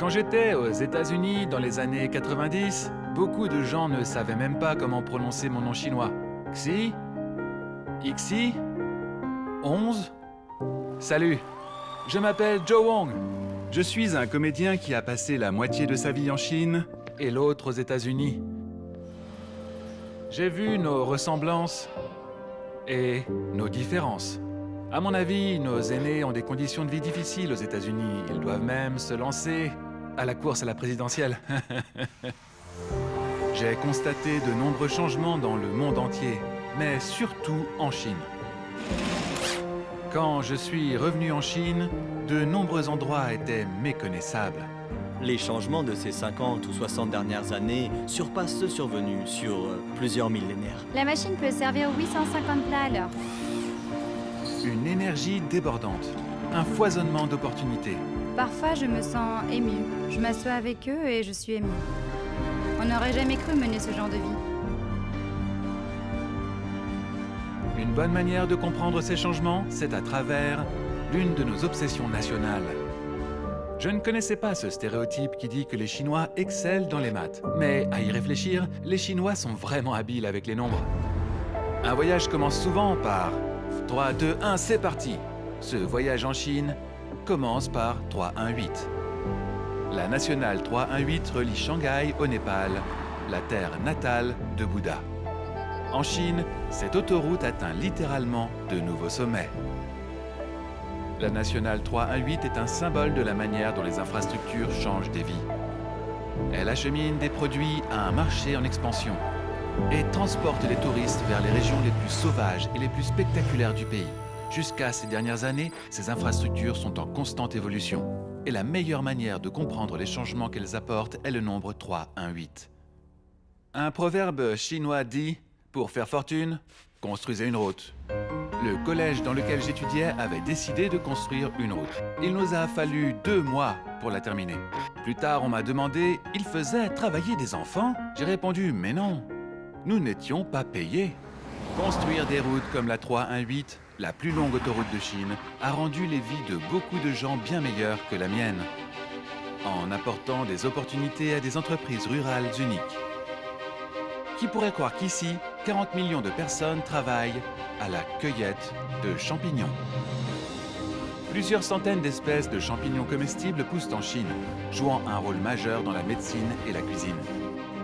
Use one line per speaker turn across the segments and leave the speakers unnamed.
Quand j'étais aux États-Unis dans les années 90, beaucoup de gens ne savaient même pas comment prononcer mon nom chinois. Xi? Ixi? 11? Salut, je m'appelle Joe Wong. Je suis un comédien qui a passé la moitié de sa vie en Chine et l'autre aux États-Unis. J'ai vu nos ressemblances et nos différences. À mon avis, nos aînés ont des conditions de vie difficiles aux États-Unis. Ils doivent même se lancer à la course à la présidentielle. J'ai constaté de nombreux changements dans le monde entier, mais surtout en Chine. Quand je suis revenu en Chine, de nombreux endroits étaient méconnaissables.
Les changements de ces 50 ou 60 dernières années surpassent ceux survenus sur plusieurs millénaires.
La machine peut servir 850 plats à l'heure.
Une énergie débordante, un foisonnement d'opportunités.
Parfois, je me sens émue. Je m'assois avec eux et je suis émue. On n'aurait jamais cru mener ce genre de vie.
Une bonne manière de comprendre ces changements, c'est à travers l'une de nos obsessions nationales. Je ne connaissais pas ce stéréotype qui dit que les Chinois excellent dans les maths. Mais à y réfléchir, les Chinois sont vraiment habiles avec les nombres. Un voyage commence souvent par 3, 2, 1, c'est parti. Ce voyage en Chine commence par 318. La nationale 318 relie Shanghai au Népal, la terre natale de Bouddha. En Chine, cette autoroute atteint littéralement de nouveaux sommets. La nationale 318 est un symbole de la manière dont les infrastructures changent des vies. Elle achemine des produits à un marché en expansion et transporte les touristes vers les régions les plus sauvages et les plus spectaculaires du pays. Jusqu'à ces dernières années, ces infrastructures sont en constante évolution. Et la meilleure manière de comprendre les changements qu'elles apportent est le nombre 318. Un proverbe chinois dit « Pour faire fortune, construisez une route ». Le collège dans lequel j'étudiais avait décidé de construire une route. Il nous a fallu 2 mois pour la terminer. Plus tard, on m'a demandé « Il faisait travailler des enfants ?» J'ai répondu « Mais non, nous n'étions pas payés ». Construire des routes comme la 318, la plus longue autoroute de Chine, a rendu les vies de beaucoup de gens bien meilleures que la mienne, en apportant des opportunités à des entreprises rurales uniques. Qui pourrait croire qu'ici, 40 millions de personnes travaillent à la cueillette de champignons. Plusieurs centaines d'espèces de champignons comestibles poussent en Chine, jouant un rôle majeur dans la médecine et la cuisine.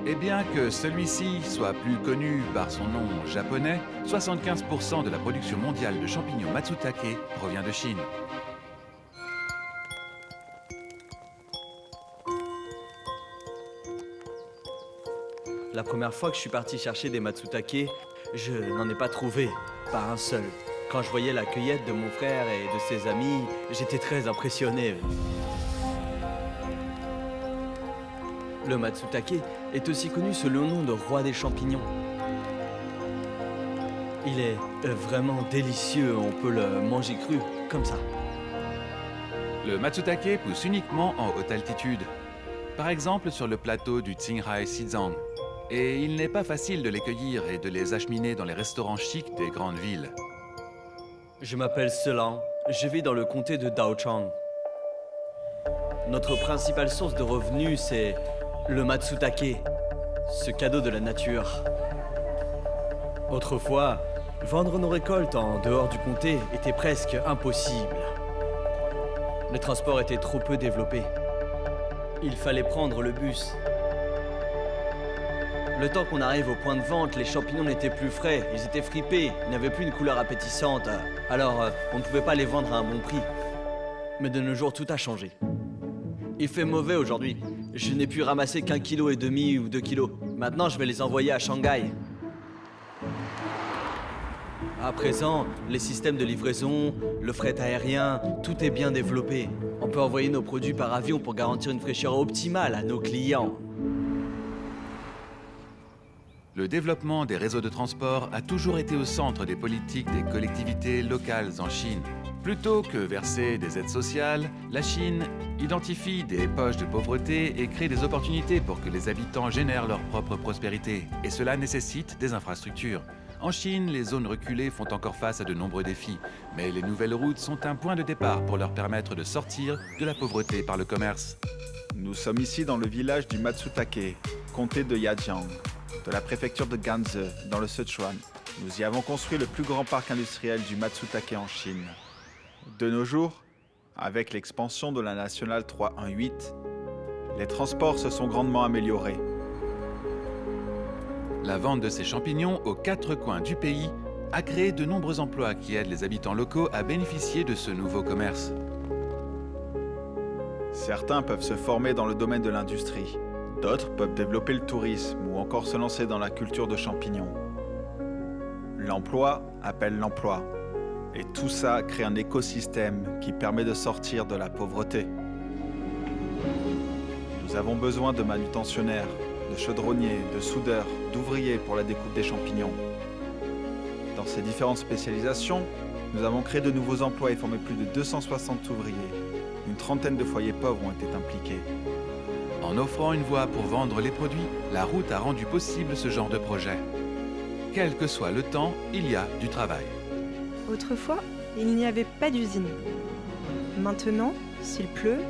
Et bien que celui-ci soit plus connu par son nom japonais, 75% de la production mondiale de champignons matsutake provient de Chine.
La première fois que je suis parti chercher des matsutake, je n'en ai pas trouvé, pas un seul. Quand je voyais la cueillette de mon frère et de ses amis, j'étais très impressionné. Le matsutake est aussi connu sous le nom de roi des champignons. Il est vraiment délicieux, on peut le manger cru, comme ça.
Le matsutake pousse uniquement en haute altitude, par exemple sur le plateau du Qinghai Xizang. Et il n'est pas facile de les cueillir et de les acheminer dans les restaurants chics des grandes villes.
Je m'appelle Selan, je vis dans le comté de Daochang. Notre principale source de revenus, c'est le matsutake, ce cadeau de la nature. Autrefois, vendre nos récoltes en dehors du comté était presque impossible. Le transport était trop peu développé. Il fallait prendre le bus. Le temps qu'on arrive au point de vente, les champignons n'étaient plus frais, ils étaient fripés, ils n'avaient plus une couleur appétissante. Alors, on ne pouvait pas les vendre à un bon prix. Mais de nos jours, tout a changé. Il fait mauvais aujourd'hui. Je n'ai pu ramasser qu'1,5 kg ou 2 kilos. Maintenant, je vais les envoyer à Shanghai. À présent, les systèmes de livraison, le fret aérien, tout est bien développé. On peut envoyer nos produits par avion pour garantir une fraîcheur optimale à nos clients.
Le développement des réseaux de transport a toujours été au centre des politiques des collectivités locales en Chine. Plutôt que verser des aides sociales, la Chine identifie des poches de pauvreté et crée des opportunités pour que les habitants génèrent leur propre prospérité. Et cela nécessite des infrastructures. En Chine, les zones reculées font encore face à de nombreux défis, mais les nouvelles routes sont un point de départ pour leur permettre de sortir de la pauvreté par le commerce.
Nous sommes ici dans le village du Matsutake, comté de Yajiang, de la préfecture de Ganzhou, dans le Sichuan. Nous y avons construit le plus grand parc industriel du Matsutake en Chine. De nos jours, avec l'expansion de la nationale 318, les transports se sont grandement améliorés.
La vente de ces champignons aux quatre coins du pays a créé de nombreux emplois qui aident les habitants locaux à bénéficier de ce nouveau commerce.
Certains peuvent se former dans le domaine de l'industrie. D'autres peuvent développer le tourisme ou encore se lancer dans la culture de champignons. L'emploi appelle l'emploi. Et tout ça crée un écosystème qui permet de sortir de la pauvreté. Nous avons besoin de manutentionnaires, de chaudronniers, de soudeurs, d'ouvriers pour la découpe des champignons. Dans ces différentes spécialisations, nous avons créé de nouveaux emplois et formé plus de 260 ouvriers. Une trentaine de foyers pauvres ont été impliqués.
En offrant une voie pour vendre les produits, la route a rendu possible ce genre de projet. Quel que soit le temps, il y a du travail.
Autrefois, il n'y avait pas d'usine. Maintenant, s'il pleut,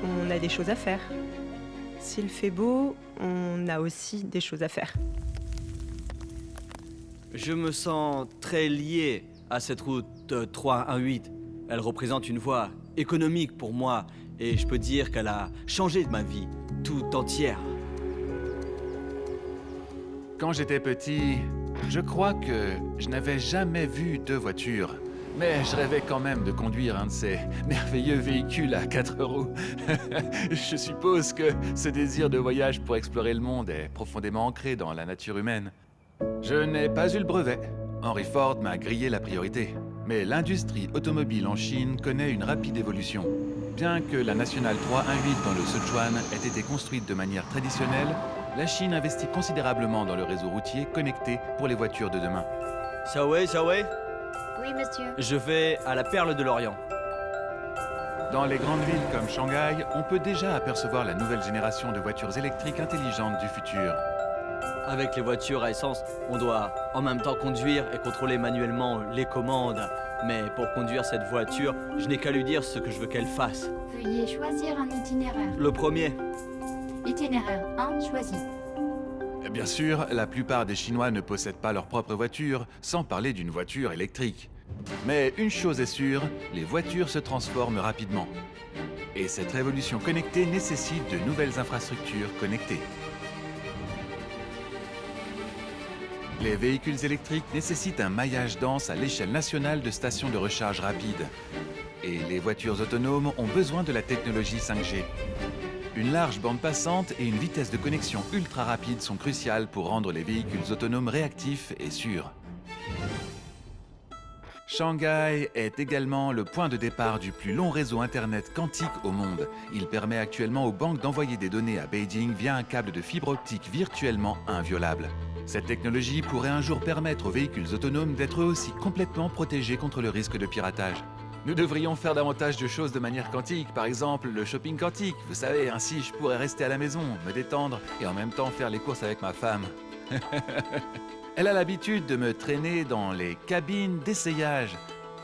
on a des choses à faire. S'il fait beau, on a aussi des choses à faire.
Je me sens très lié à cette route 318. Elle représente une voie économique pour moi et je peux dire qu'elle a changé ma vie tout entière.
Quand j'étais petit, je crois que je n'avais jamais vu de voiture. Mais je rêvais quand même de conduire un de ces merveilleux véhicules à 4 roues. Je suppose que ce désir de voyage pour explorer le monde est profondément ancré dans la nature humaine. Je n'ai pas eu le brevet. Henry Ford m'a grillé la priorité. Mais l'industrie automobile en Chine connaît une rapide évolution. Bien que la nationale 318 dans le Sichuan ait été construite de manière traditionnelle, la Chine investit considérablement dans le réseau routier connecté pour les voitures de demain.
Xiaowei,
Oui, monsieur.
je vais à la Perle de l'Orient.
Dans les grandes villes comme Shanghai, on peut déjà apercevoir la nouvelle génération de voitures électriques intelligentes du futur.
Avec les voitures à essence, on doit en même temps conduire et contrôler manuellement les commandes. Mais pour conduire cette voiture, je n'ai qu'à lui dire ce que je veux qu'elle fasse.
Veuillez choisir un itinéraire.
Le premier.
Itinéraire 1 choisi.
Bien sûr, la plupart des Chinois ne possèdent pas leur propre voiture, sans parler d'une voiture électrique. Mais une chose est sûre, les voitures se transforment rapidement. Et cette révolution connectée nécessite de nouvelles infrastructures connectées. Les véhicules électriques nécessitent un maillage dense à l'échelle nationale de stations de recharge rapide. Et les voitures autonomes ont besoin de la technologie 5G. Une large bande passante et une vitesse de connexion ultra rapide sont cruciales pour rendre les véhicules autonomes réactifs et sûrs. Shanghai est également le point de départ du plus long réseau Internet quantique au monde. Il permet actuellement aux banques d'envoyer des données à Beijing via un câble de fibre optique virtuellement inviolable. Cette technologie pourrait un jour permettre aux véhicules autonomes d'être eux aussi complètement protégés contre le risque de piratage. Nous devrions faire davantage de choses de manière quantique, par exemple le shopping quantique. Vous savez, ainsi je pourrais rester à la maison, me détendre et en même temps faire les courses avec ma femme. Elle a l'habitude de me traîner dans les cabines d'essayage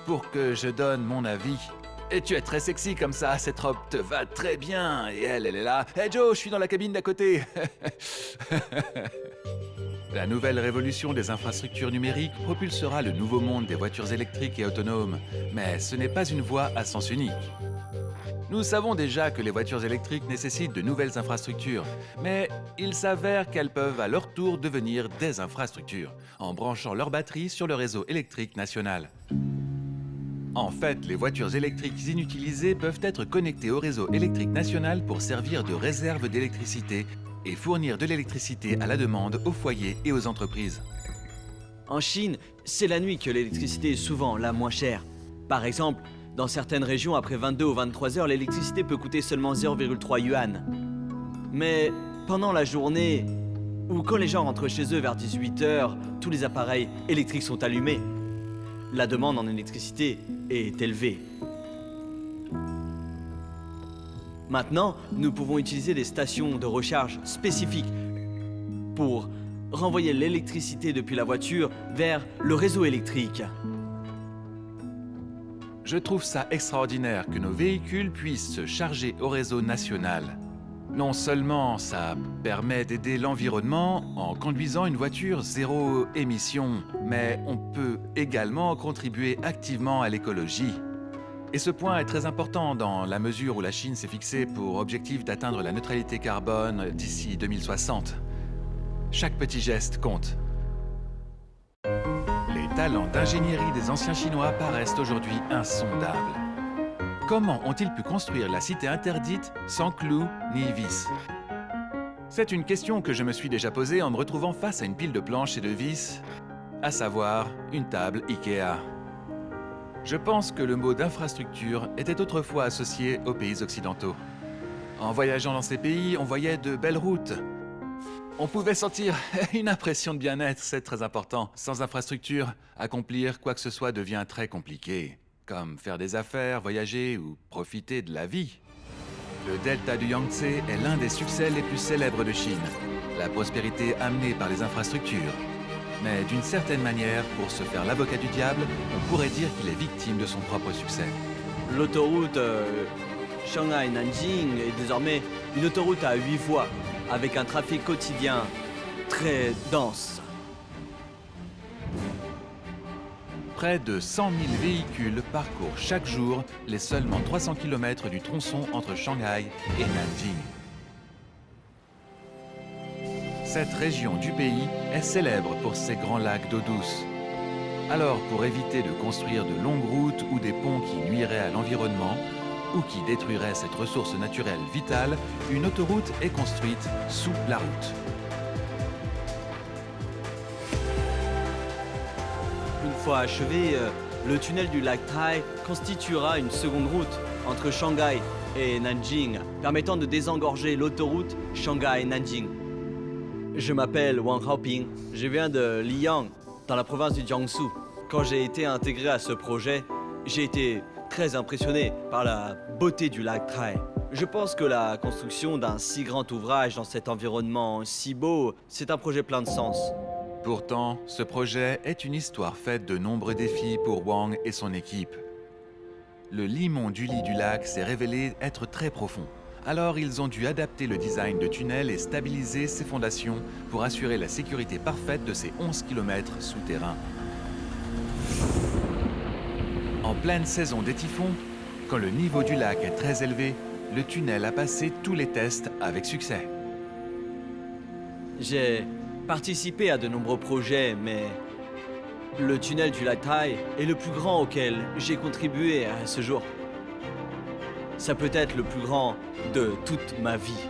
pour que je donne mon avis. Et tu es très sexy comme ça, cette robe te va très bien. Et elle est là. Hey Joe, je suis dans la cabine d'à côté. La nouvelle révolution des infrastructures numériques propulsera le nouveau monde des voitures électriques et autonomes. Mais ce n'est pas une voie à sens unique. Nous savons déjà que les voitures électriques nécessitent de nouvelles infrastructures, mais il s'avère qu'elles peuvent à leur tour devenir des infrastructures, en branchant leurs batteries sur le réseau électrique national. En fait, les voitures électriques inutilisées peuvent être connectées au réseau électrique national pour servir de réserve d'électricité et fournir de l'électricité à la demande aux foyers et aux entreprises.
En Chine, c'est la nuit que l'électricité est souvent la moins chère. Par exemple, dans certaines régions, après 22 ou 23 heures, l'électricité peut coûter seulement 0,3 yuan. Mais pendant la journée, ou quand les gens rentrent chez eux vers 18 heures, tous les appareils électriques sont allumés. La demande en électricité est élevée. Maintenant, nous pouvons utiliser des stations de recharge spécifiques pour renvoyer l'électricité depuis la voiture vers le réseau électrique.
Je trouve ça extraordinaire que nos véhicules puissent se charger au réseau national. Non seulement ça permet d'aider l'environnement en conduisant une voiture zéro émission, mais on peut également contribuer activement à l'écologie. Et ce point est très important dans la mesure où la Chine s'est fixée pour objectif d'atteindre la neutralité carbone d'ici 2060. Chaque petit geste compte. Les talents d'ingénierie des anciens Chinois paraissent aujourd'hui insondables. Comment ont-ils pu construire la cité interdite sans clous ni vis? C'est une question que je me suis déjà posée en me retrouvant face à une pile de planches et de vis, à savoir une table Ikea. Je pense que le mot d'infrastructure était autrefois associé aux pays occidentaux. En voyageant dans ces pays, on voyait de belles routes. On pouvait sentir une impression de bien-être, c'est très important. Sans infrastructure, accomplir quoi que ce soit devient très compliqué. Comme faire des affaires, voyager ou profiter de la vie. Le delta du Yangtze est l'un des succès les plus célèbres de Chine. La prospérité amenée par les infrastructures. Mais d'une certaine manière, pour se faire l'avocat du diable, on pourrait dire qu'il est victime de son propre succès.
L'autoroute Shanghai-Nanjing est désormais une autoroute à 8 voies, avec un trafic quotidien très dense.
Près de 100 000 véhicules parcourent chaque jour les seulement 300 km du tronçon entre Shanghai et Nanjing. Cette région du pays est célèbre pour ses grands lacs d'eau douce. Alors, pour éviter de construire de longues routes ou des ponts qui nuiraient à l'environnement ou qui détruiraient cette ressource naturelle vitale, une autoroute est construite sous la route.
Une fois achevé, le tunnel du lac Tai constituera une seconde route entre Shanghai et Nanjing, permettant de désengorger l'autoroute Shanghai-Nanjing. Je m'appelle Wang Haoping, je viens de Liyang, dans la province du Jiangsu. Quand j'ai été intégré à ce projet, j'ai été très impressionné par la beauté du lac Tai. Je pense que la construction d'un si grand ouvrage dans cet environnement si beau, c'est un projet plein de sens.
Pourtant, ce projet est une histoire faite de nombreux défis pour Wang et son équipe. Le limon du lit du lac s'est révélé être très profond. Alors, ils ont dû adapter le design de tunnel et stabiliser ses fondations pour assurer la sécurité parfaite de ces 11 km souterrains. En pleine saison des typhons, quand le niveau du lac est très élevé, le tunnel a passé tous les tests avec succès.
J'ai participé à de nombreux projets, mais le tunnel du lac Tai est le plus grand auquel j'ai contribué à ce jour. Ça peut être le plus grand de toute ma vie.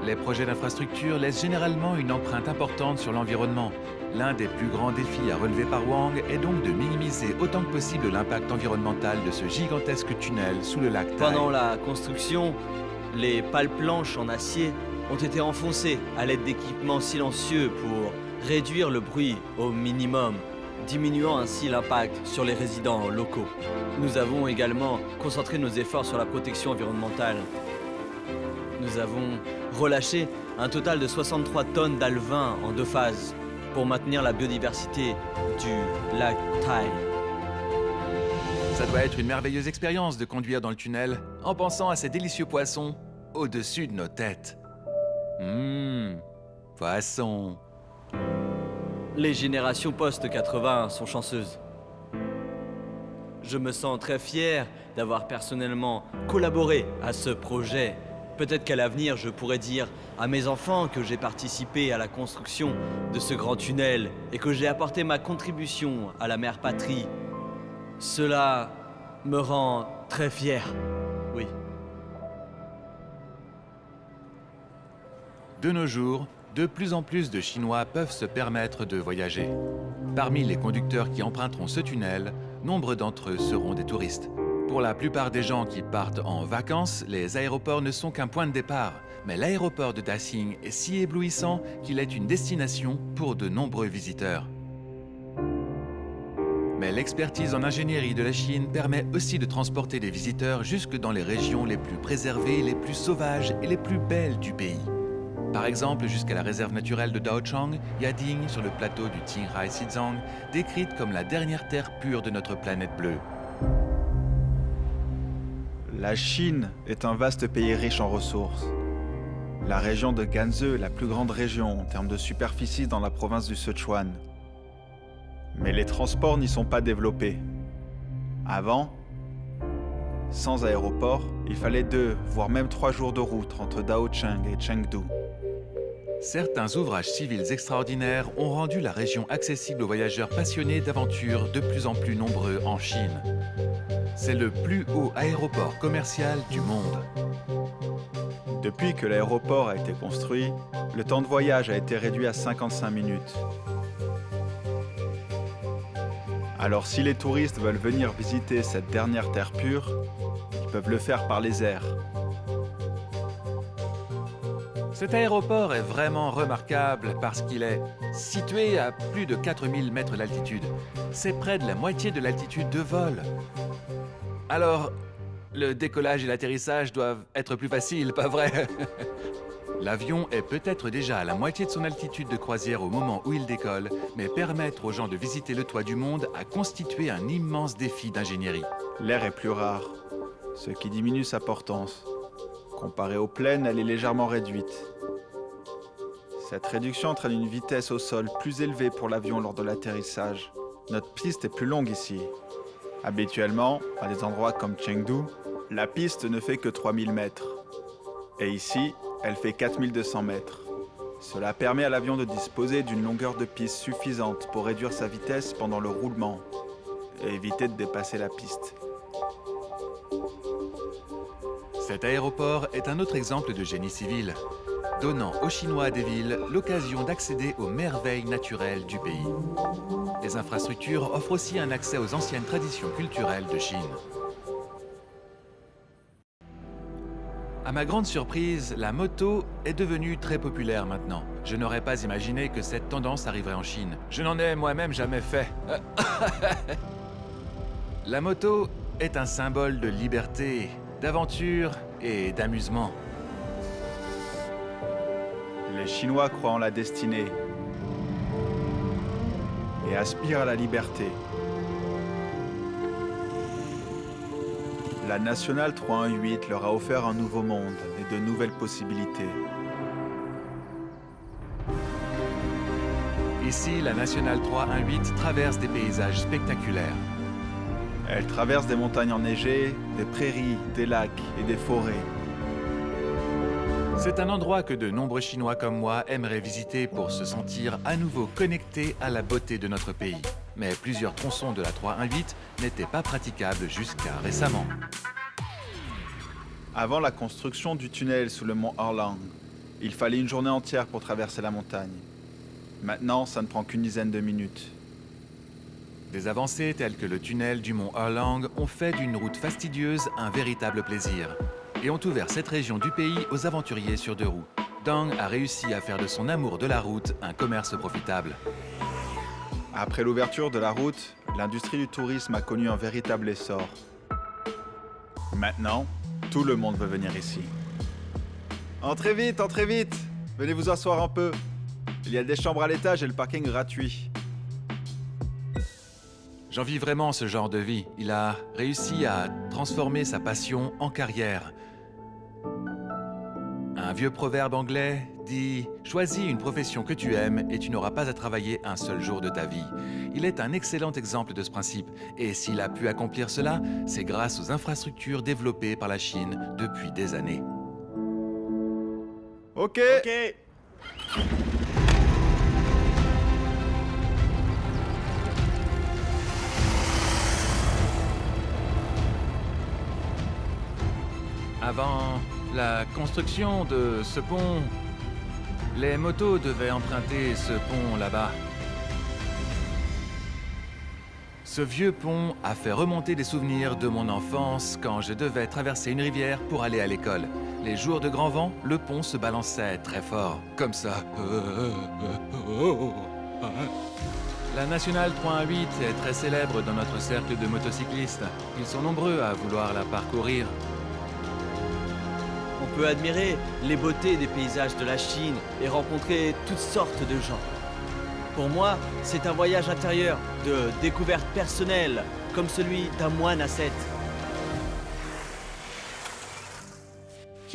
Les projets d'infrastructure laissent généralement une empreinte importante sur l'environnement. L'un des plus grands défis à relever par Wang est donc de minimiser autant que possible l'impact environnemental de ce gigantesque tunnel sous le lac Tai.
Pendant la construction, les pales planches en acier ont été enfoncées à l'aide d'équipements silencieux pour réduire le bruit au minimum, diminuant ainsi l'impact sur les résidents locaux. Nous avons également concentré nos efforts sur la protection environnementale. Nous avons relâché un total de 63 tonnes d'alevin en 2 phases pour maintenir la biodiversité du lac Tai.
Ça doit être une merveilleuse expérience de conduire dans le tunnel en pensant à ces délicieux poissons au-dessus de nos têtes. Poisson.
Les générations post-80 sont chanceuses. Je me sens très fier d'avoir personnellement collaboré à ce projet. Peut-être qu'à l'avenir, je pourrais dire à mes enfants que j'ai participé à la construction de ce grand tunnel et que j'ai apporté ma contribution à la mère patrie. Cela me rend très fier, oui.
De nos jours, de plus en plus de Chinois peuvent se permettre de voyager. Parmi les conducteurs qui emprunteront ce tunnel, nombre d'entre eux seront des touristes. Pour la plupart des gens qui partent en vacances, les aéroports ne sont qu'un point de départ. Mais l'aéroport de Daxing est si éblouissant qu'il est une destination pour de nombreux visiteurs. Mais l'expertise en ingénierie de la Chine permet aussi de transporter des visiteurs jusque dans les régions les plus préservées, les plus sauvages et les plus belles du pays. Par exemple, jusqu'à la réserve naturelle de Daochang, Yading, sur le plateau du Qinghai Xizang, décrite comme la dernière terre pure de notre planète bleue.
La Chine est un vaste pays riche en ressources. La région de Ganzhou est la plus grande région en termes de superficie dans la province du Sichuan. Mais les transports n'y sont pas développés. Avant, sans aéroport, il fallait 2, voire même 3 jours de route entre Daocheng et Chengdu.
Certains ouvrages civils extraordinaires ont rendu la région accessible aux voyageurs passionnés d'aventures de plus en plus nombreux en Chine. C'est le plus haut aéroport commercial du monde.
Depuis que l'aéroport a été construit, le temps de voyage a été réduit à 55 minutes. Alors si les touristes veulent venir visiter cette dernière terre pure, ils peuvent le faire par les airs.
Cet aéroport est vraiment remarquable parce qu'il est situé à plus de 4000 mètres d'altitude. C'est près de la moitié de l'altitude de vol. Alors, le décollage et l'atterrissage doivent être plus faciles, pas vrai? L'avion est peut-être déjà à la moitié de son altitude de croisière au moment où il décolle, mais permettre aux gens de visiter le toit du monde a constitué un immense défi d'ingénierie.
L'air est plus rare, ce qui diminue sa portance. Comparée aux plaines, elle est légèrement réduite. Cette réduction entraîne une vitesse au sol plus élevée pour l'avion lors de l'atterrissage. Notre piste est plus longue ici. Habituellement, à des endroits comme Chengdu, la piste ne fait que 3000 mètres. Et ici, elle fait 4200 mètres. Cela permet à l'avion de disposer d'une longueur de piste suffisante pour réduire sa vitesse pendant le roulement et éviter de dépasser la piste.
Cet aéroport est un autre exemple de génie civil, donnant aux Chinois des villes l'occasion d'accéder aux merveilles naturelles du pays. Les infrastructures offrent aussi un accès aux anciennes traditions culturelles de Chine. À ma grande surprise, la moto est devenue très populaire maintenant. Je n'aurais pas imaginé que cette tendance arriverait en Chine. Je n'en ai moi-même jamais fait. La moto est un symbole de liberté, d'aventure et d'amusement.
Les Chinois croient en la destinée et aspirent à la liberté. La Nationale 318 leur a offert un nouveau monde et de nouvelles possibilités.
Ici, la Nationale 318 traverse des paysages spectaculaires.
Elle traverse des montagnes enneigées, des prairies, des lacs et des forêts.
C'est un endroit que de nombreux Chinois comme moi aimeraient visiter pour se sentir à nouveau connectés à la beauté de notre pays. Mais plusieurs tronçons de la 318 n'étaient pas praticables jusqu'à récemment.
Avant la construction du tunnel sous le mont Harlang, il fallait une journée entière pour traverser la montagne. Maintenant, ça ne prend qu'une dizaine de minutes.
Des avancées telles que le tunnel du mont Harlang ont fait d'une route fastidieuse un véritable plaisir et ont ouvert cette région du pays aux aventuriers sur 2 roues. Deng a réussi à faire de son amour de la route un commerce profitable.
Après l'ouverture de la route, l'industrie du tourisme a connu un véritable essor. Maintenant, tout le monde veut venir ici. Entrez vite, entrez vite! Venez vous asseoir un peu. Il y a des chambres à l'étage et le parking gratuit.
J'envie vraiment ce genre de vie. Il a réussi à transformer sa passion en carrière. Un vieux proverbe anglais dit « Choisis une profession que tu aimes et tu n'auras pas à travailler un seul jour de ta vie ». Il est un excellent exemple de ce principe. Et s'il a pu accomplir cela, c'est grâce aux infrastructures développées par la Chine depuis des années.
Ok.
Avant la construction de ce pont, les motos devaient emprunter ce pont là-bas. Ce vieux pont a fait remonter des souvenirs de mon enfance quand je devais traverser une rivière pour aller à l'école. Les jours de grand vent, le pont se balançait très fort, comme ça. La Nationale 318 est très célèbre dans notre cercle de motocyclistes. Ils sont nombreux à vouloir la parcourir.
On peut admirer les beautés des paysages de la Chine et rencontrer toutes sortes de gens. Pour moi, c'est un voyage intérieur, de découverte personnelle, comme celui d'un moine ascète.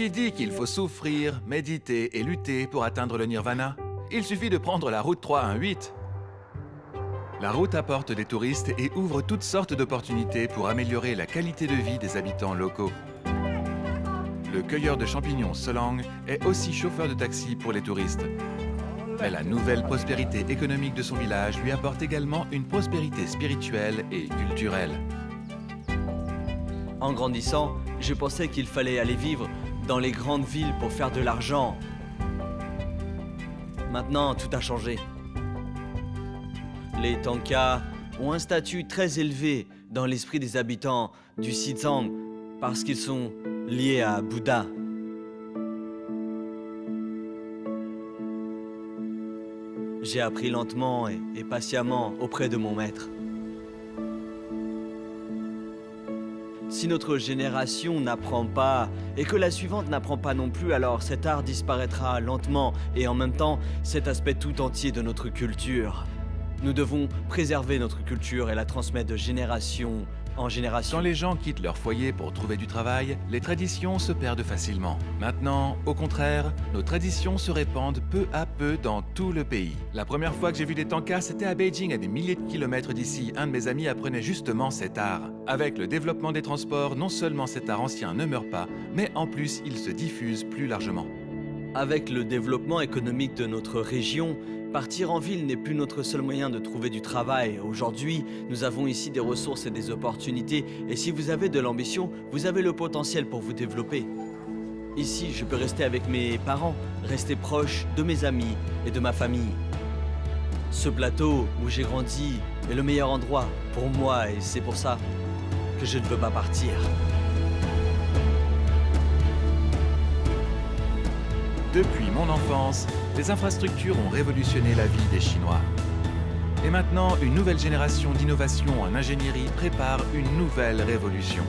Qui dit qu'il faut souffrir, méditer et lutter pour atteindre le nirvana? Il suffit de prendre la route 318. La route apporte des touristes et ouvre toutes sortes d'opportunités pour améliorer la qualité de vie des habitants locaux. Le cueilleur de champignons Solang est aussi chauffeur de taxi pour les touristes. Mais la nouvelle prospérité économique de son village lui apporte également une prospérité spirituelle et culturelle.
En grandissant, je pensais qu'il fallait aller vivre dans les grandes villes pour faire de l'argent. Maintenant, tout a changé. Les Tanka ont un statut très élevé dans l'esprit des habitants du Xizang parce qu'ils sont liés à Bouddha. J'ai appris lentement et patiemment auprès de mon maître. Si notre génération n'apprend pas et que la suivante n'apprend pas non plus, alors cet art disparaîtra lentement et en même temps cet aspect tout entier de notre culture. Nous devons préserver notre culture et la transmettre de génération en génération.
Quand les gens quittent leur foyer pour trouver du travail, les traditions se perdent facilement. Maintenant, au contraire, nos traditions se répandent peu à peu dans tout le pays. La première fois que j'ai vu des tankas, c'était à Beijing, à des milliers de kilomètres d'ici. Un de mes amis apprenait justement cet art. Avec le développement des transports, non seulement cet art ancien ne meurt pas, mais en plus, il se diffuse plus largement.
Avec le développement économique de notre région, partir en ville n'est plus notre seul moyen de trouver du travail. Aujourd'hui, nous avons ici des ressources et des opportunités. Et si vous avez de l'ambition, vous avez le potentiel pour vous développer. Ici, je peux rester avec mes parents, rester proche de mes amis et de ma famille. Ce plateau où j'ai grandi est le meilleur endroit pour moi et c'est pour ça que je ne veux pas partir.
Depuis mon enfance, les infrastructures ont révolutionné la vie des Chinois. Et maintenant, une nouvelle génération d'innovation en ingénierie prépare une nouvelle révolution.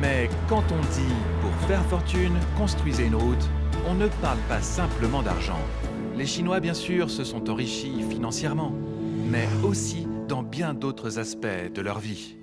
Mais quand on dit « pour faire fortune, construisez une route », on ne parle pas simplement d'argent. Les Chinois, bien sûr, se sont enrichis financièrement, mais aussi dans bien d'autres aspects de leur vie.